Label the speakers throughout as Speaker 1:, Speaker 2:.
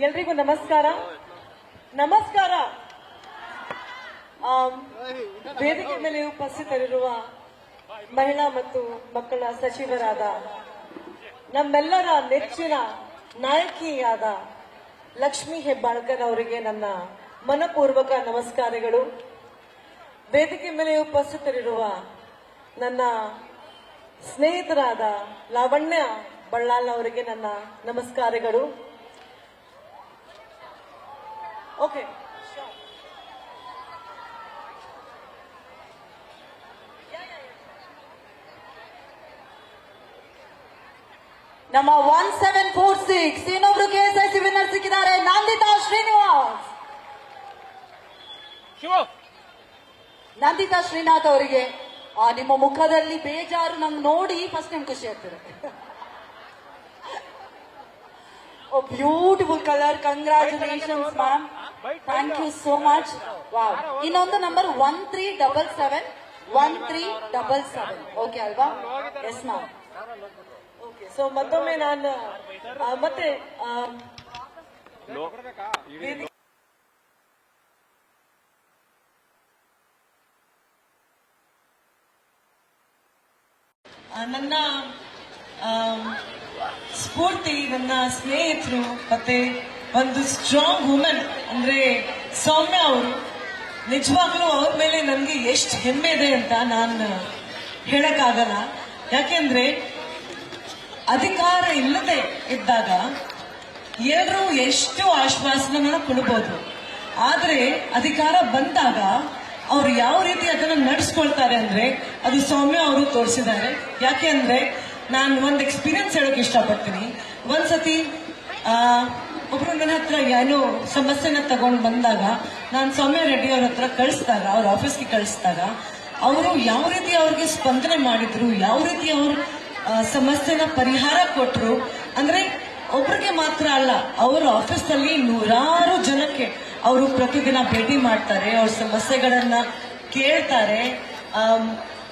Speaker 1: ಎಲ್ರಿಗೂ ನಮಸ್ಕಾರ. ನಮಸ್ಕಾರ. ವೇದಿಕೆ ಮೇಲೆ ಉಪಸ್ಥಿತರಿರುವ ಮಹಿಳಾ ಮತ್ತು ಮಕ್ಕಳ ಸಚಿವರಾದ ನಮ್ಮೆಲ್ಲರ ನೆಚ್ಚಿನ ನಾಯಕಿಯಾದ ಲಕ್ಷ್ಮೀ ಹೆಬ್ಬಾಳ್ಕರ್ ಅವರಿಗೆ ನನ್ನ ಮನಪೂರ್ವಕ ನಮಸ್ಕಾರಗಳು. ವೇದಿಕೆ ಮೇಲೆ ಉಪಸ್ಥಿತರಿರುವ ನನ್ನ ಸ್ನೇಹಿತರಾದ ಲಾವಣ್ಯ ಬಳ್ಳಾಲ್ ಅವರಿಗೆ ನನ್ನ ನಮಸ್ಕಾರಗಳು. ಓಕೆ,
Speaker 2: ನಮ್ಮ 1746 ಇನ್ನೊಬ್ರು ಕೆಎಸ್ಐಸಿ ವಿನ್ನರ್ ಸಿಕ್ಕಿದ್ದಾರೆ, ನಂದಿತಾ ಶ್ರೀನಿವಾಸ್. ನಂದಿತಾ ಶ್ರೀನಾಥ್ ಅವರಿಗೆ ನಿಮ್ಮ ಮುಖದಲ್ಲಿ ಬೇಜಾರು ನಂಗೆ ನೋಡಿ ಫಸ್ಟ್ ಟೈಮ್ ಖುಷಿ ಆಗ್ತದೆ. Beautiful colour, congratulations ma'am, thank you so much. Wow. ಇನ್ನೊಂದು ನಂಬರ್ 1377 1377 ಓಕೆ ಅಲ್ವಾ? Yes ma'am.
Speaker 1: ಓಕೆ. ಸೊ ಮತ್ತೊಮ್ಮೆ ನಾನು ಮತ್ತೆ ನನ್ನ ಸ್ಫೂರ್ತಿ ನನ್ನ ಸ್ನೇಹಿತರು ಮತ್ತೆ ಒಂದು ಸ್ಟ್ರಾಂಗ್ ವುಮೆನ್ ಅಂದ್ರೆ ಸೌಮ್ಯ ಅವರು. ನಿಜವಾಗ್ಲೂ ಅವ್ರ ಮೇಲೆ ನನಗೆ ಎಷ್ಟು ಹೆಮ್ಮೆ ಇದೆ ಅಂತ ನಾನು ಹೇಳಕ್ಕಾಗಲ್ಲ. ಯಾಕೆಂದ್ರೆ ಅಧಿಕಾರ ಇಲ್ಲದೆ ಇದ್ದಾಗ ಎಲ್ಲರೂ ಎಷ್ಟು ಆಶ್ವಾಸನ ಕೊಡಬಹುದು, ಆದ್ರೆ ಅಧಿಕಾರ ಬಂದಾಗ ಅವ್ರು ಯಾವ ರೀತಿ ಅದನ್ನ ನಡೆಸ್ಕೊಳ್ತಾರೆ ಅಂದ್ರೆ ಅದು ಸೌಮ್ಯ ಅವರು ತೋರಿಸಿದ್ದಾರೆ. ಯಾಕೆ ಅಂದ್ರೆ ನಾನು ಒಂದು ಎಕ್ಸ್ಪೀರಿಯನ್ಸ್ ಹೇಳೋಕೆ ಇಷ್ಟಪಡ್ತೀನಿ. ಒಂದ್ಸತಿ ಒಬ್ರು ನನ್ನ ಹತ್ರ ಏನೋ ಸಮಸ್ಯೆನ ತಗೊಂಡು ಬಂದಾಗ ನಾನು ಸೌಮ್ಯ ರೆಡ್ಡಿ ಅವ್ರ ಹತ್ರ ಕಳಿಸಿದಾಗ, ಅವ್ರ ಆಫೀಸ್ಗೆ ಕಳಿಸಿದಾಗ ಅವರು ಯಾವ ರೀತಿ ಅವ್ರಿಗೆ ಸ್ಪಂದನೆ ಮಾಡಿದ್ರು, ಯಾವ ರೀತಿ ಅವರು ಸಮಸ್ಯೆನ ಪರಿಹಾರ ಕೊಟ್ರು ಅಂದ್ರೆ ಒಬ್ರಿಗೆ ಮಾತ್ರ ಅಲ್ಲ, ಅವ್ರ ಆಫೀಸ್ನಲ್ಲಿ ನೂರಾರು ಜನಕ್ಕೆ ಅವರು ಪ್ರತಿದಿನ ಭೇಟಿ ಮಾಡ್ತಾರೆ, ಅವ್ರ ಸಮಸ್ಯೆಗಳನ್ನ ಕೇಳ್ತಾರೆ.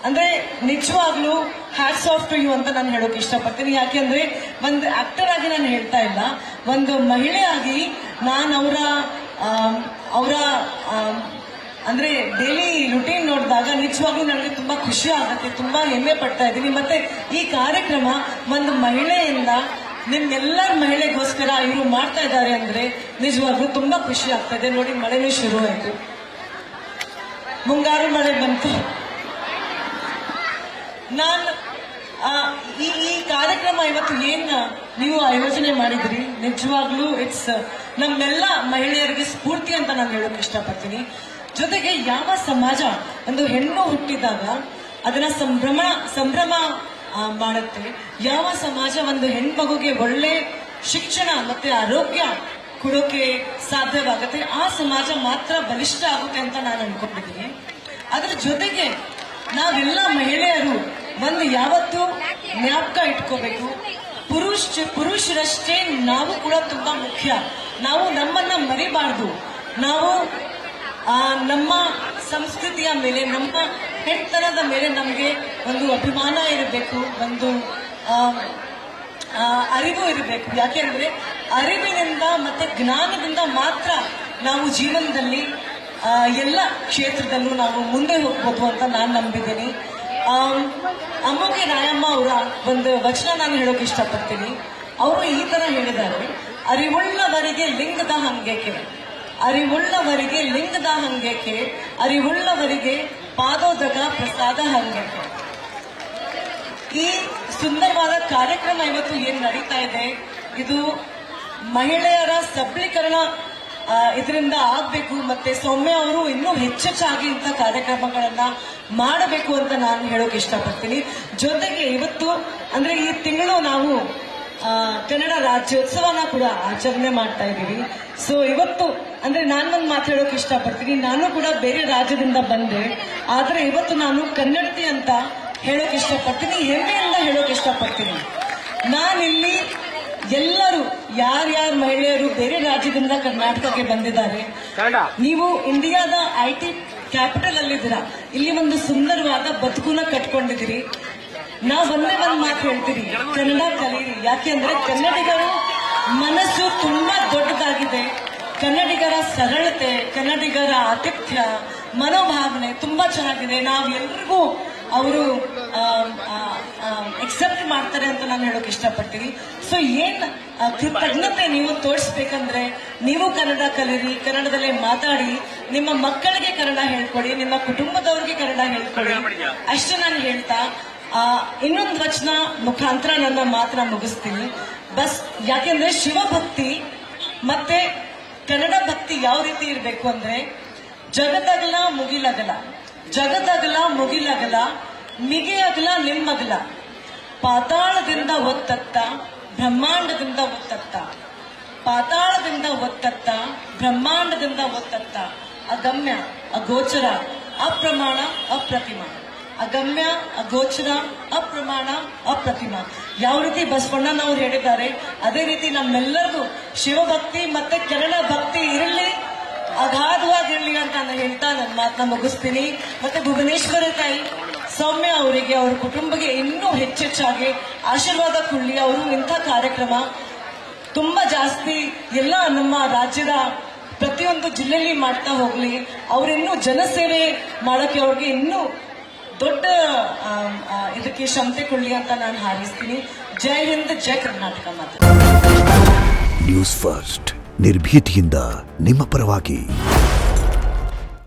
Speaker 1: ಅಂದ್ರೆ ನಿಜವಾಗ್ಲೂ ಹ್ಯಾಟ್ಸ್ ಆಫ್ ಟು ಯು ಅಂತ ನಾನು ಹೇಳೋಕೆ ಇಷ್ಟಪಡ್ತೀನಿ. ಯಾಕೆಂದ್ರೆ ಒಂದು ಆಕ್ಟರ್ ಆಗಿ ನಾನು ಹೇಳ್ತಾ ಇಲ್ಲ, ಒಂದು ಮಹಿಳೆಯಾಗಿ ನಾನು ಅವರ ಅಂದ್ರೆ ಡೈಲಿ ರುಟೀನ್ ನೋಡಿದಾಗ ನಿಜವಾಗ್ಲೂ ನನಗೆ ತುಂಬಾ ಖುಷಿ ಆಗುತ್ತೆ, ತುಂಬಾ ಹೆಮ್ಮೆ ಪಡ್ತಾ ಇದ್ದೀನಿ. ಮತ್ತೆ ಈ ಕಾರ್ಯಕ್ರಮ ಒಂದು ಮಹಿಳೆಯಿಂದ ನಿಮ್ಗೆಲ್ಲರ ಮಹಿಳೆಗೋಸ್ಕರ ಇವರು ಮಾಡ್ತಾ ಇದ್ದಾರೆ ಅಂದ್ರೆ ನಿಜವಾಗ್ಲೂ ತುಂಬಾ ಖುಷಿ ಆಗ್ತಾ ಇದೆ. ನೋಡಿ, ಮಳೆನೇ ಶುರು ಆಯ್ತು, ಮುಂಗಾರು ಮಳೆ ಬಂತು. ನಾನು ಈ ಕಾರ್ಯಕ್ರಮ ಇವತ್ತು ಏನ್ ನೀವು ಆಯೋಜನೆ ಮಾಡಿದ್ರಿ, ನಿಜವಾಗ್ಲೂ ಇಟ್ಸ್ ನಮ್ಮೆಲ್ಲ ಮಹಿಳೆಯರಿಗೆ ಸ್ಫೂರ್ತಿ ಅಂತ ನಾನು ಹೇಳೋಕೆ ಇಷ್ಟಪಡ್ತೀನಿ. ಜೊತೆಗೆ ಯಾವ ಸಮಾಜ ಒಂದು ಹೆಣ್ಣು ಹುಟ್ಟಿದಾಗ ಅದನ್ನ ಸಂಭ್ರಮ ಮಾಡುತ್ತೆ, ಯಾವ ಸಮಾಜ ಒಂದು ಹೆಣ್ಮಗುಗೆ ಒಳ್ಳೆ ಶಿಕ್ಷಣ ಮತ್ತೆ ಆರೋಗ್ಯ ಕೊಡೋಕೆ ಸಾಧ್ಯವಾಗುತ್ತೆ, ಆ ಸಮಾಜ ಮಾತ್ರ ಬಲಿಷ್ಠ ಆಗುತ್ತೆ ಅಂತ ನಾನು ಅನ್ಕೊಂಡಿದ್ದೀನಿ. ಅದ್ರ ಜೊತೆಗೆ ನಾವೆಲ್ಲ ಮಹಿಳೆಯರು ಒಂದು ಯಾವತ್ತೂ ಜ್ಞಾಪಕ ಇಟ್ಕೋಬೇಕು, ಪುರುಷರಷ್ಟೇ ನಾವು ಕೂಡ ತುಂಬಾ ಮುಖ್ಯ. ನಾವು ನಮ್ಮನ್ನ ಮರಿಬಾರ್ದು. ನಾವು ನಮ್ಮ ಸಂಸ್ಕೃತಿಯ ಮೇಲೆ, ನಮ್ಮ ಹೆಣ್ತನದ ಮೇಲೆ ನಮಗೆ ಒಂದು ಅಭಿಮಾನ ಇರಬೇಕು, ಒಂದು ಅರಿವು ಇರಬೇಕು. ಯಾಕೆಂದ್ರೆ ಅರಿವಿನಿಂದ ಮತ್ತೆ ಜ್ಞಾನದಿಂದ ಮಾತ್ರ ನಾವು ಜೀವನದಲ್ಲಿ ಎಲ್ಲ ಕ್ಷೇತ್ರದಲ್ಲೂ ನಾವು ಮುಂದೆ ಹೋಗ್ಬೋದು ಅಂತ ನಾನು ನಂಬಿದ್ದೀನಿ. ಅಮ್ಮಗೆ ರಾಯಮ್ಮ ಅವರ ಒಂದು ವಚನ ನಾನು ಹೇಳೋಕೆ ಇಷ್ಟಪಡ್ತೀನಿ. ಅವರು ಈ ತರ ಹೇಳಿದ್ದಾರೆ, ಅರಿವುಳ್ಳವರಿಗೆ ಲಿಂಗದ ಹಂಗೇಕೆ, ಅರಿವುಳ್ಳವರಿಗೆ ಲಿಂಗದ ಹಂಗೇಕೆ, ಅರಿವುಳ್ಳವರಿಗೆ ಪಾದೋದಕ ಪ್ರಸಾದ ಹಂಗೇಕೆ. ಈ ಸುಂದರವಾದ ಕಾರ್ಯಕ್ರಮ ಇವತ್ತು ಏನ್ ನಡೀತಾ ಇದೆ, ಇದು ಮಹಿಳೆಯರ ಸಬಲೀಕರಣ ಇದರಿಂದ ಆಗ್ಬೇಕು. ಮತ್ತೆ ಸೌಮ್ಯ ಅವರು ಇನ್ನೂ ಹೆಚ್ಚೆಚ್ಚಾಗಿ ಇಂಥ ಕಾರ್ಯಕ್ರಮಗಳನ್ನ ಮಾಡಬೇಕು ಅಂತ ನಾನು ಹೇಳೋಕೆ ಇಷ್ಟಪಡ್ತೀನಿ. ಜೊತೆಗೆ ಇವತ್ತು ಅಂದ್ರೆ ಈ ತಿಂಗಳು ನಾವು ಕನ್ನಡ ರಾಜ್ಯೋತ್ಸವನ ಕೂಡ ಆಚರಣೆ ಮಾಡ್ತಾ ಇದ್ದೀವಿ. ಸೊ ಇವತ್ತು ಅಂದ್ರೆ ನಾನೊಂದು ಮಾತಾಡೋಕೆ ಇಷ್ಟಪಡ್ತೀನಿ. ನಾನು ಕೂಡ ಬೇರೆ ರಾಜ್ಯದಿಂದ ಬಂದೆ, ಆದ್ರೆ ಇವತ್ತು ನಾನು ಕನ್ನಡತಿ ಅಂತ ಹೇಳೋಕೆ ಇಷ್ಟಪಡ್ತೀನಿ, ಹೆಮ್ಮೆಯಿಂದ ಹೇಳೋಕೆ ಇಷ್ಟಪಡ್ತೀನಿ. ನಾನಿಲ್ಲಿ ಎಲ್ಲರೂ ಯಾರ್ಯಾರ ಮಹಿಳೆಯರು ಬೇರೆ ರಾಜ್ಯದಿಂದ ಕರ್ನಾಟಕಕ್ಕೆ ಬಂದಿದ್ದಾರೆ, ನೀವು ಇಂಡಿಯಾದ IT ಕ್ಯಾಪಿಟಲ್ ಅಲ್ಲಿದ್ದೀರಾ, ಇಲ್ಲಿ ಒಂದು ಸುಂದರವಾದ ಬದುಕುನ ಕಟ್ಕೊಂಡಿದ್ದೀರಿ. ನಾವು ಒಂದೇ ಒಂದು ಮಾತು ಹೇಳ್ತೀರಿ, ಕನ್ನಡ ಕಲೀರಿ. ಯಾಕೆಂದ್ರೆ ಕನ್ನಡಿಗರು ಮನಸ್ಸು ತುಂಬಾ ದೊಡ್ಡದಾಗಿ ಸರಳತೆ, ಕನ್ನಡಿಗರ ಆತಿಥ್ಯ, ಮನೋಭಾವನೆ ತುಂಬಾ ಚೆನ್ನಾಗಿದೆ. ನಾವು ಎಲ್ರಿಗೂ ಅವರು ಎಕ್ಸೆಪ್ಟ್ ಮಾಡ್ತಾರೆ ಅಂತ ನಾನು ಹೇಳೋಕೆ ಇಷ್ಟಪಡ್ತೀನಿ. ಸೊ ಏನ್ ಕೃತಜ್ಞತೆ ನೀವು ತೋರಿಸ್ಬೇಕಂದ್ರೆ ನೀವು ಕನ್ನಡ ಕಲೀರಿ, ಕನ್ನಡದಲ್ಲೇ ಮಾತಾಡಿ, ನಿಮ್ಮ ಮಕ್ಕಳಿಗೆ ಕನ್ನಡ ಹೇಳ್ಕೊಡಿ, ನಿಮ್ಮ ಕುಟುಂಬದವ್ರಿಗೆ ಕನ್ನಡ ಹೇಳ್ಕೊಡಿ. ಅಷ್ಟೇ ನಾನು ಹೇಳ್ತಾ ಇನ್ನೊಂದು ವಚನ ಮುಖಾಂತರ ನನ್ನ ಮಾತ್ರ ಮುಗಿಸ್ತೀನಿ. ಬಸ್ ಯಾಕೆಂದ್ರೆ ಶಿವಭಕ್ತಿ ಮತ್ತೆ ಕನ್ನಡ ಭಕ್ತಿ ಯಾವ ರೀತಿ ಇರಬೇಕು ಅಂದ್ರೆ, ಜಗದಗಲ ಮುಗಿಲಗಲ, ಜಗದಗಲ ಮುಗಿಲಗಲ, ಮಿಗೆಯಗಲ ನಿಮ್ಮಗಲ, ಪಾತಾಳದಿಂದ ಒತ್ತತ್ತ, ಬ್ರಹ್ಮಾಂಡದಿಂದ ಒತ್ತತ್ತ, ಪಾತಾಳದಿಂದ ಒತ್ತತ್ತ, ಬ್ರಹ್ಮಾಂಡದಿಂದ ಒತ್ತತ್ತ, ಅಗಮ್ಯ, ಅಗೋಚರ, ಅಪ್ರಮಾಣ, ಅಪ್ರತಿಮ, ಅಗಮ್ಯ, ಅಗೋಚರ, ಅಪ್ರಮಾಣ, ಅಪ್ರತಿಮ. ಯಾವ ರೀತಿ ಬಸವಣ್ಣನವರು ಹೇಳಿದ್ದಾರೆ ಅದೇ ರೀತಿ ನಮ್ಮೆಲ್ಲರಿಗೂ ಶಿವಭಕ್ತಿ ಮತ್ತೆ ಕನ್ನಡ ಭಕ್ತಿ ಇರಲಿ, ಅಗಾಧವಾಗಿರ್ಲಿ ಅಂತ ನಾನು ಹೇಳ್ತಾ ನನ್ನ ಮಾತನ್ನ ಮುಗಿಸ್ತೀನಿ. ಮತ್ತೆ ಭುವನೇಶ್ವರ ತಾಯಿ ಸೌಮ್ಯ ಅವರಿಗೆ, ಅವ್ರ ಕುಟುಂಬಕ್ಕೆ ಇನ್ನೂ ಹೆಚ್ಚೆಚ್ಚಾಗಿ ಆಶೀರ್ವಾದ ಕೊಡ್ಲಿ. ಅವರು ಇಂಥ ಕಾರ್ಯಕ್ರಮ ತುಂಬಾ ಜಾಸ್ತಿ ಎಲ್ಲ ನಮ್ಮ ರಾಜ್ಯದ ಪ್ರತಿಯೊಂದು ಜಿಲ್ಲೆಯಲ್ಲಿ ಮಾಡ್ತಾ ಹೋಗ್ಲಿ. ಅವರಿನ್ನೂ ಜನಸೇವೆ ಮಾಡೋಕೆ ಅವ್ರಿಗೆ ಇನ್ನೂ ದೊಡ್ಡ ಇದಕ್ಕೆ ಕ್ಷಮತೆ ಕೊಡ್ಲಿ ಅಂತ ನಾನು ಹಾರೈಸ್ತೀನಿ. ಜೈ ಹಿಂದ್, ಜೈ ಕರ್ನಾಟಕ ಮಾತು.
Speaker 3: ನ್ಯೂಸ್ ಫಸ್ಟ್ ನಿರ್ಭೀತಿಯಿಂದ ನಿಮ್ಮ ಪರವಾಗಿ.